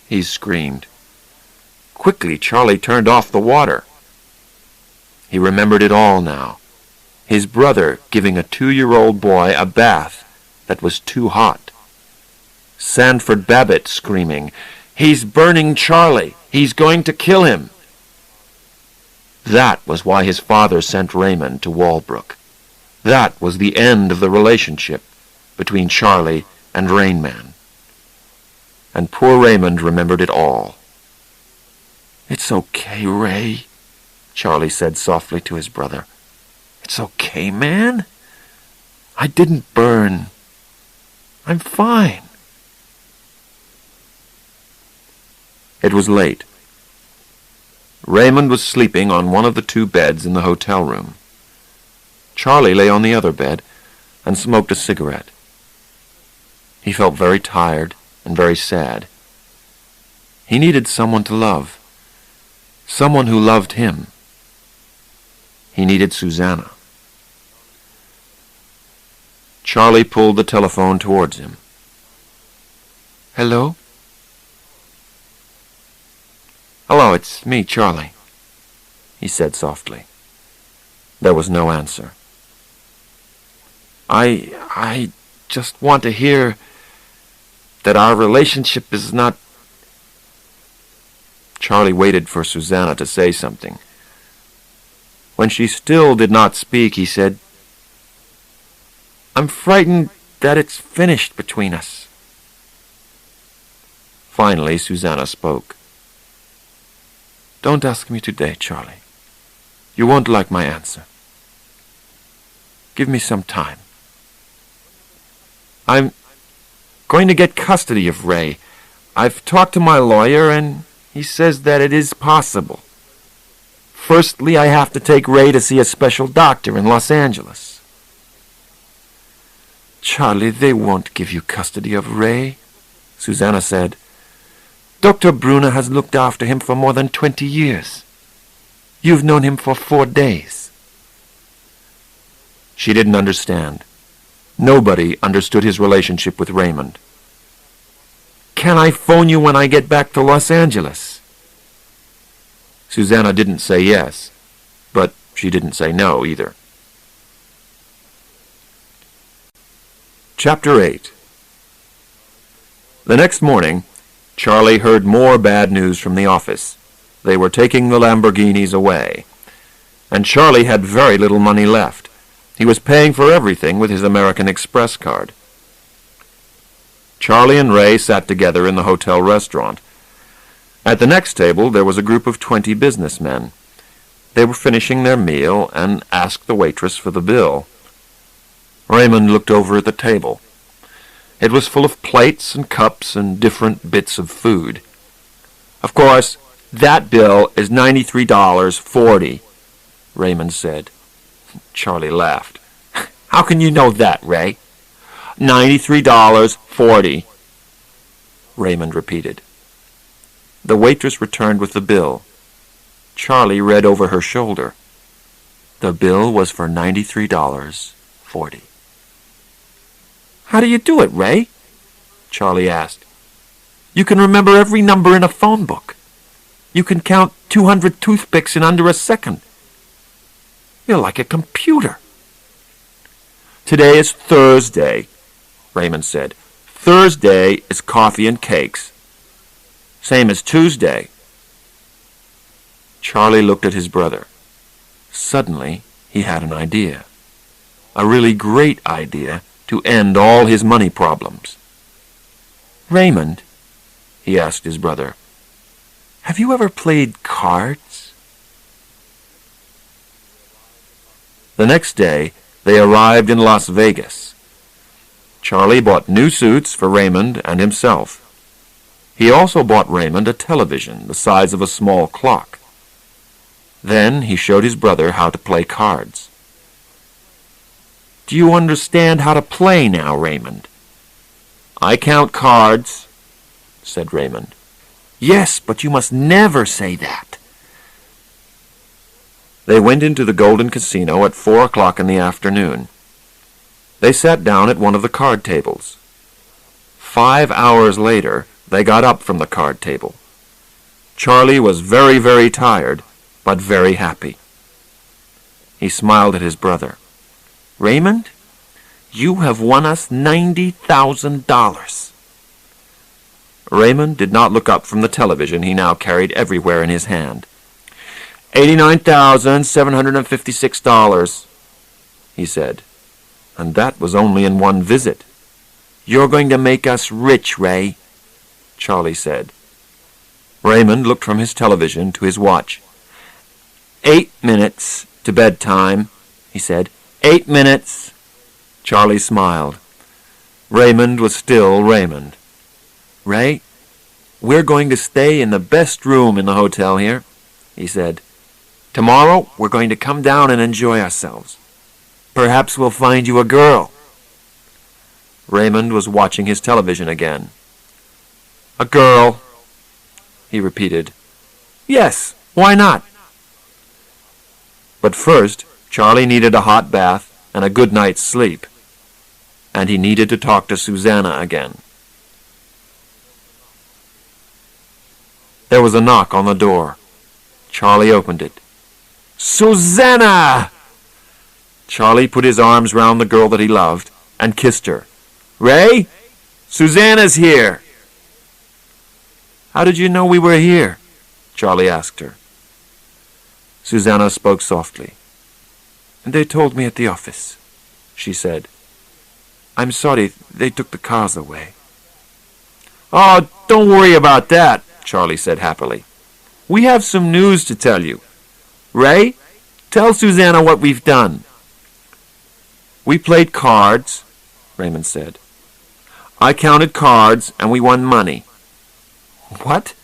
He screamed. Quickly, Charlie turned off the water. He remembered it all now. His brother giving a 2-year-old boy a bath that was too hot. Sanford Babbitt screaming, He's burning Charlie! He's going to kill him! That was why his father sent Raymond to Walbrook. That was the end of the relationship between Charlie and Rain Man. And poor Raymond remembered it all. It's okay, Ray, Charlie said softly to his brother. It's okay, man. I didn't burn. I'm fine. It was late. Raymond was sleeping on one of the 2 beds in the hotel room. Charlie lay on the other bed and smoked a cigarette. He felt very tired and very sad. He needed someone to love, someone who loved him. He needed Susanna. Charlie pulled the telephone towards him. Hello? Hello, it's me, Charlie, he said softly. There was no answer. I just want to hear that our relationship is not... Charlie waited for Susanna to say something. When she still did not speak, he said, I'm frightened that it's finished between us. Finally, Susanna spoke. Don't ask me today, Charlie. You won't like my answer. Give me some time. I'm going to get custody of Ray. I've talked to my lawyer, and he says that it is possible. Firstly, I have to take Ray to see a special doctor in Los Angeles. Charlie, they won't give you custody of Ray, Susanna said. Dr. Brunner has looked after him for more than 20 years. You've known him for 4 days. She didn't understand. Nobody understood his relationship with Raymond. Can I phone you when I get back to Los Angeles? Susanna didn't say yes, but she didn't say no either. Chapter 8. The next morning, Charlie heard more bad news from the office. They were taking the Lamborghinis away, and Charlie had very little money left. He was paying for everything with his American Express card. Charlie and Ray sat together in the hotel restaurant. At the next table there was a group of 20 businessmen. They were finishing their meal and asked the waitress for the bill. Raymond looked over at the table. It was full of plates and cups and different bits of food. "Of course, that bill is $93.40, Raymond said. Charlie laughed. "How can you know that, Ray?" $93.40, Raymond repeated. The waitress returned with the bill. Charlie read over her shoulder. The bill was for $93.40. "How do you do it, Ray?" Charlie asked. "You can remember every number in a phone book. You can count 200 toothpicks in under a second. You're like a computer." "Today is Thursday," Raymond said. "Thursday is coffee and cakes. Same as Tuesday." Charlie looked at his brother. Suddenly, he had an idea. A really great idea to end all his money problems. "Raymond," he asked his brother, "have you ever played cards?" The next day, they arrived in Las Vegas. Charlie bought new suits for Raymond and himself. He also bought Raymond a television the size of a small clock. Then he showed his brother how to play cards. "Do you understand how to play now, Raymond?" "I count cards," said Raymond. "Yes, but you must never say that." They went into the Golden Casino at 4 o'clock in the afternoon. They sat down at one of the card tables. 5 hours later, they got up from the card table. Charlie was very, very tired, but very happy. He smiled at his brother. "Raymond, you have won us $90,000. Raymond did not look up from the television he now carried everywhere in his hand. $89,756, he said. And that was only in one visit. "You're going to make us rich, Ray," Charlie said. Raymond looked from his television to his watch. 8 minutes to bedtime, he said. 8 minutes. Charlie smiled. Raymond was still Raymond. "Ray, we're going to stay in the best room in the hotel here," he said. "Tomorrow we're going to come down and enjoy ourselves. Perhaps we'll find you a girl." Raymond was watching his television again. "A girl," he repeated. "Yes, why not?" But first, Charlie needed a hot bath and a good night's sleep. And he needed to talk to Susanna again. There was a knock on the door. Charlie opened it. "Susanna!" Charlie put his arms round the girl that he loved and kissed her. "Ray, Susanna's here." "How did you know we were here?" Charlie asked her. Susanna spoke softly. "They told me at the office," she said. "I'm sorry they took the cars away." "Oh, don't worry about that," Charlie said happily. "We have some news to tell you. Ray, tell Susanna what we've done." "We played cards," Raymond said. "I counted cards and we won money." "What?"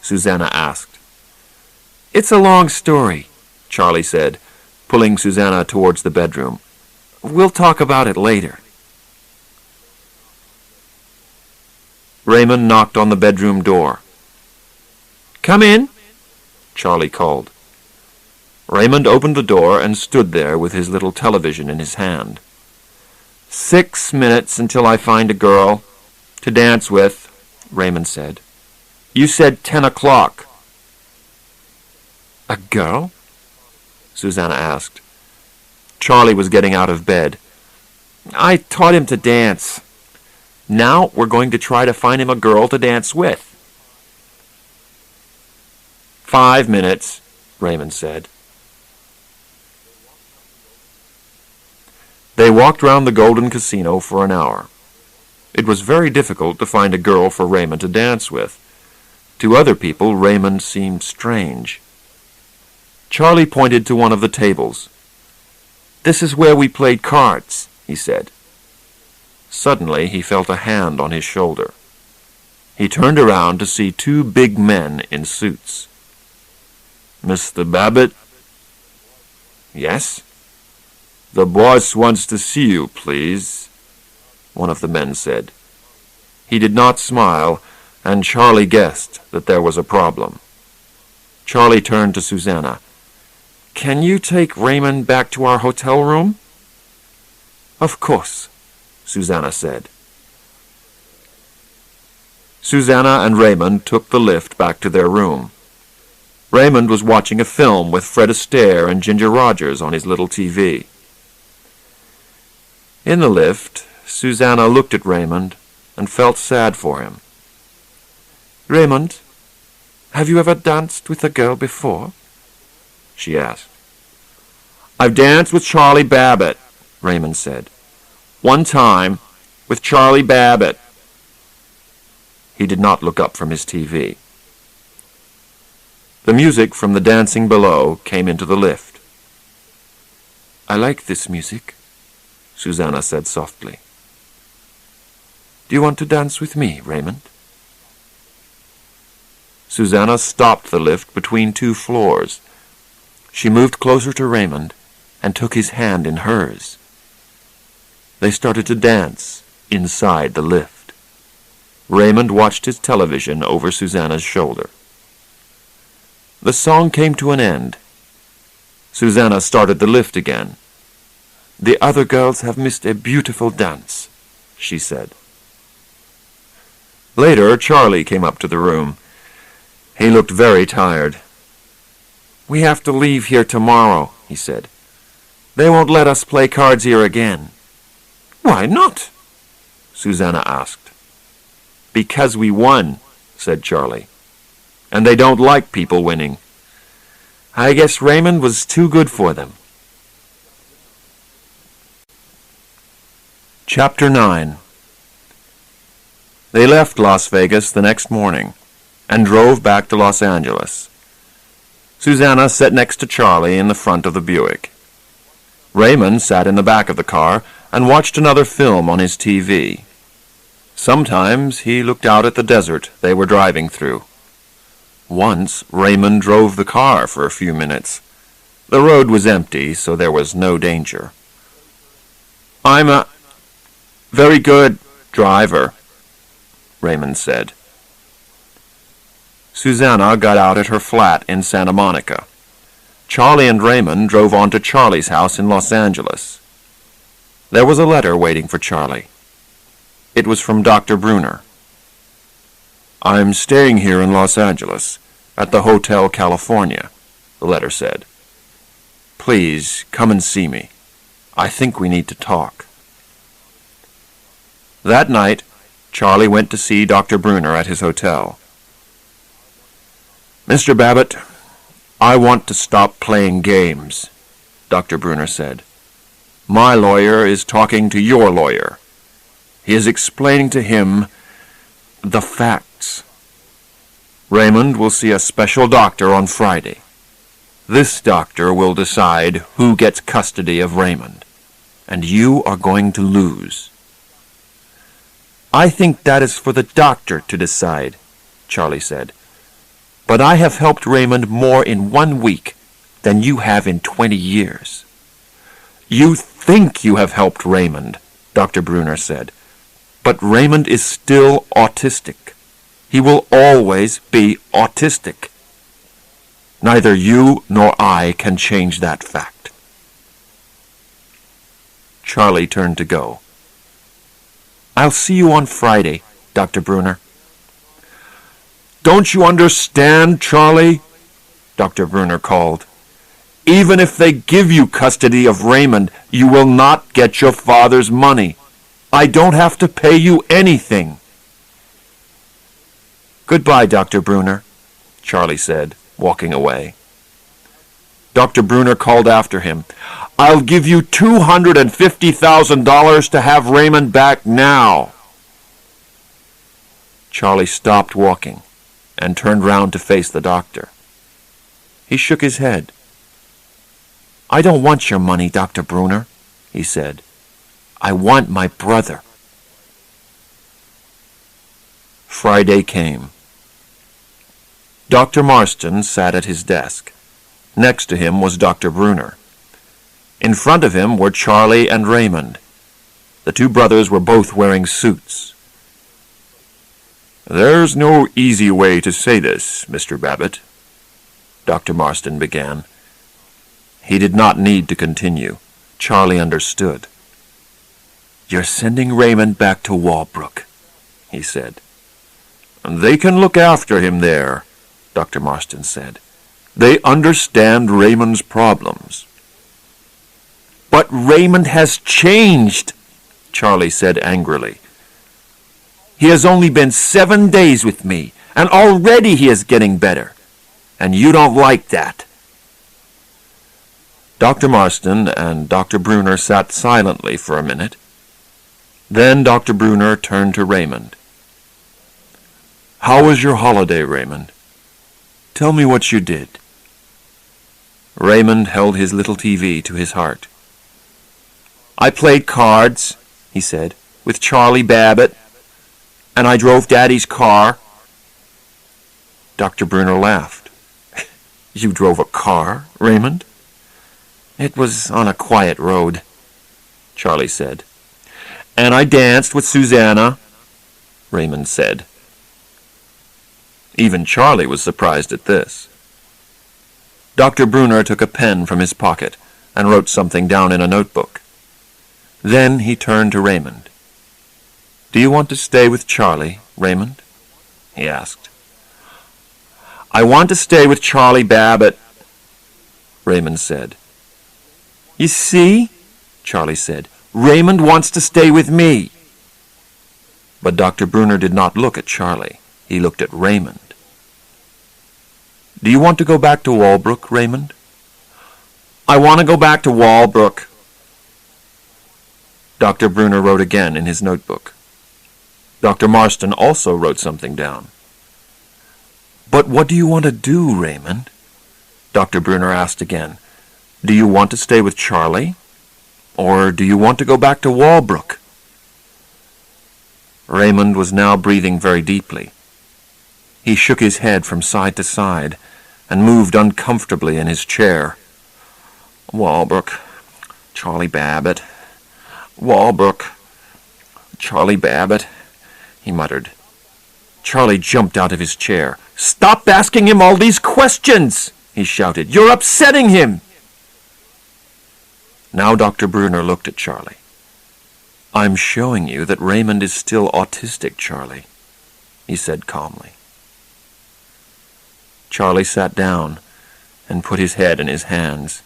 Susanna asked. "It's a long story," Charlie said, pulling Susanna towards the bedroom. "We'll talk about it later." Raymond knocked on the bedroom door. "Come in," Charlie called. Raymond opened the door and stood there with his little television in his hand. 6 minutes until I find a girl to dance with," Raymond said. "You said 10 o'clock. A girl? Susanna asked. Charlie was getting out of bed. I taught him to dance. Now we're going to try to find him a girl to dance with. 5 minutes, Raymond said. They walked round the Golden Casino for an hour. It was very difficult to find a girl for Raymond to dance with. To other people, Raymond seemed strange. Charlie pointed to one of the tables. This is where we played cards, he said. Suddenly, he felt a hand on his shoulder. He turned around to see 2 big men in suits. Mr. Babbitt? Yes? The boss wants to see you, please, one of the men said. He did not smile, and Charlie guessed that there was a problem. Charlie turned to Susanna. Can you take Raymond back to our hotel room? Of course, Susanna said. Susanna and Raymond took the lift back to their room. Raymond was watching a film with Fred Astaire and Ginger Rogers on his little TV. In the lift, Susanna looked at Raymond and felt sad for him. Raymond, have you ever danced with a girl before? She asked. I've danced with Charlie Babbitt, Raymond said. One time, with Charlie Babbitt. He did not look up from his TV. The music from the dancing below came into the lift. I like this music, Susanna said softly. Do you want to dance with me, Raymond? Susanna stopped the lift between 2 floors. She moved closer to Raymond and took his hand in hers. They started to dance inside the lift. Raymond watched his television over Susanna's shoulder. The song came to an end. Susanna started the lift again. The other girls have missed a beautiful dance, she said. Later, Charlie came up to the room. He looked very tired. We have to leave here tomorrow, he said. They won't let us play cards here again. Why not? Susanna asked. Because we won, said Charlie. And they don't like people winning. I guess Raymond was too good for them. Chapter 9. They left Las Vegas the next morning and drove back to Los Angeles. Susanna sat next to Charlie in the front of the Buick. Raymond sat in the back of the car and watched another film on his TV. Sometimes he looked out at the desert they were driving through. Once Raymond drove the car for a few minutes. The road was empty, so there was no danger. I'm a very good driver, Raymond said. Susanna got out at her flat in Santa Monica. Charlie and Raymond drove on to Charlie's house in Los Angeles. There was a letter waiting for Charlie. It was from Dr. Bruner. I'm staying here in Los Angeles, at the Hotel California, the letter said. Please, come and see me. I think we need to talk. That night, Charlie went to see Dr. Bruner at his hotel. Mr. Babbitt, I want to stop playing games, Dr. Bruner said. My lawyer is talking to your lawyer. He is explaining to him the facts. Raymond will see a special doctor on Friday. This doctor will decide who gets custody of Raymond, and you are going to lose. I think that is for the doctor to decide, Charlie said. But I have helped Raymond more in 1 week than you have in 20 years. You think you have helped Raymond, Dr. Bruner said. But Raymond is still autistic. He will always be autistic. Neither you nor I can change that fact. Charlie turned to go. I'll see you on Friday, Dr. Bruner. Don't you understand, Charlie? Dr. Bruner called. "Even if they give you custody of Raymond, you will not get your father's money. I don't have to pay you anything." "Goodbye, Dr. Bruner," Charlie said, walking away. Dr. Bruner called after him, "I'll give you $250,000 to have Raymond back now." Charlie stopped walking and turned round to face the doctor. He shook his head. "I don't want your money, Dr. Bruner," he said. "I want my brother." Friday came. Dr. Marston sat at his desk. Next to him was Dr. Bruner. In front of him were Charlie and Raymond. The two brothers were both wearing suits. "There's no easy way to say this, Mr. Babbitt," Dr. Marston began. He did not need to continue. Charlie understood. "You're sending Raymond back to Walbrook," he said. "They can look after him there," Dr. Marston said. "They understand Raymond's problems." "But Raymond has changed," Charlie said angrily. "He has only been 7 days with me, and already he is getting better. And you don't like that." Dr. Marston and Dr. Bruner sat silently for a minute. Then Dr. Bruner turned to Raymond. "How was your holiday, Raymond? Tell me what you did." Raymond held his little TV to his heart. "I played cards," he said, "with Charlie Babbitt, and I drove Daddy's car." Dr. Bruner laughed. "You drove a car, Raymond?" "It was on a quiet road," Charlie said. "And I danced with Susanna," Raymond said. Even Charlie was surprised at this. Dr. Bruner took a pen from his pocket and wrote something down in a notebook. Then he turned to Raymond. "Do you want to stay with Charlie, Raymond?" he asked. "I want to stay with Charlie Babbitt," Raymond said. "You see," Charlie said, "Raymond wants to stay with me." But Dr. Bruner did not look at Charlie. He looked at Raymond. "Do you want to go back to Walbrook, Raymond?" "I want to go back to Walbrook." Dr. Bruner wrote again in his notebook. Dr. Marston also wrote something down. "But what do you want to do, Raymond?" Dr. Bruner asked again. "Do you want to stay with Charlie? Or do you want to go back to Walbrook?" Raymond was now breathing very deeply. He shook his head from side to side and moved uncomfortably in his chair. "Walbrook, Charlie Babbitt, Walbrook, Charlie Babbitt," he muttered. Charlie jumped out of his chair. "Stop asking him all these questions!" he shouted. "You're upsetting him!" Now Dr. Bruner looked at Charlie. "I'm showing you that Raymond is still autistic, Charlie," he said calmly. Charlie sat down and put his head in his hands.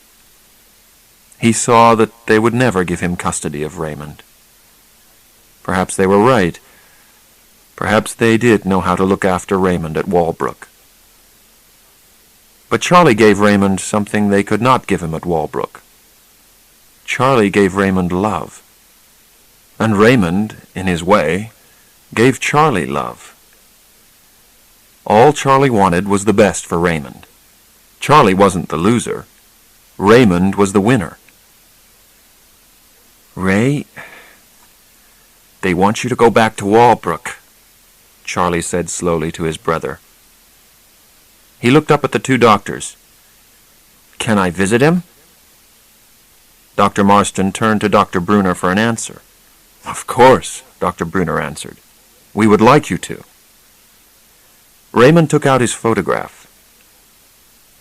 He saw that they would never give him custody of Raymond. Perhaps they were right. Perhaps they did know how to look after Raymond at Walbrook. But Charlie gave Raymond something they could not give him at Walbrook. Charlie gave Raymond love. And Raymond, in his way, gave Charlie love. All Charlie wanted was the best for Raymond. Charlie wasn't the loser. Raymond was the winner. "Ray, they want you to go back to Walbrook," Charlie said slowly to his brother. He looked up at the two doctors. "Can I visit him?" Dr. Marston turned to Dr. Bruner for an answer. "Of course," Dr. Bruner answered. "We would like you to." Raymond took out his photograph.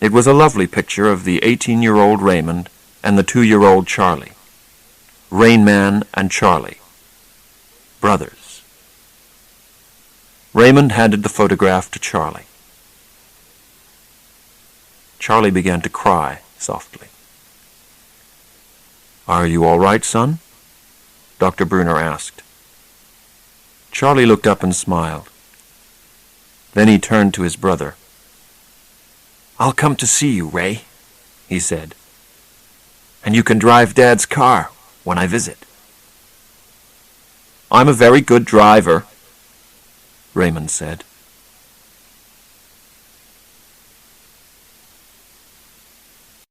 It was a lovely picture of the 18-year-old Raymond and the 2-year-old Charlie. Rain Man and Charlie. Brothers. Raymond handed the photograph to Charlie. Charlie began to cry softly. "Are you all right, son?" Dr. Bruner asked. Charlie looked up and smiled. Then he turned to his brother. "I'll come to see you, Ray," he said. "And you can drive Dad's car when I visit." "I'm a very good driver," Raymond said.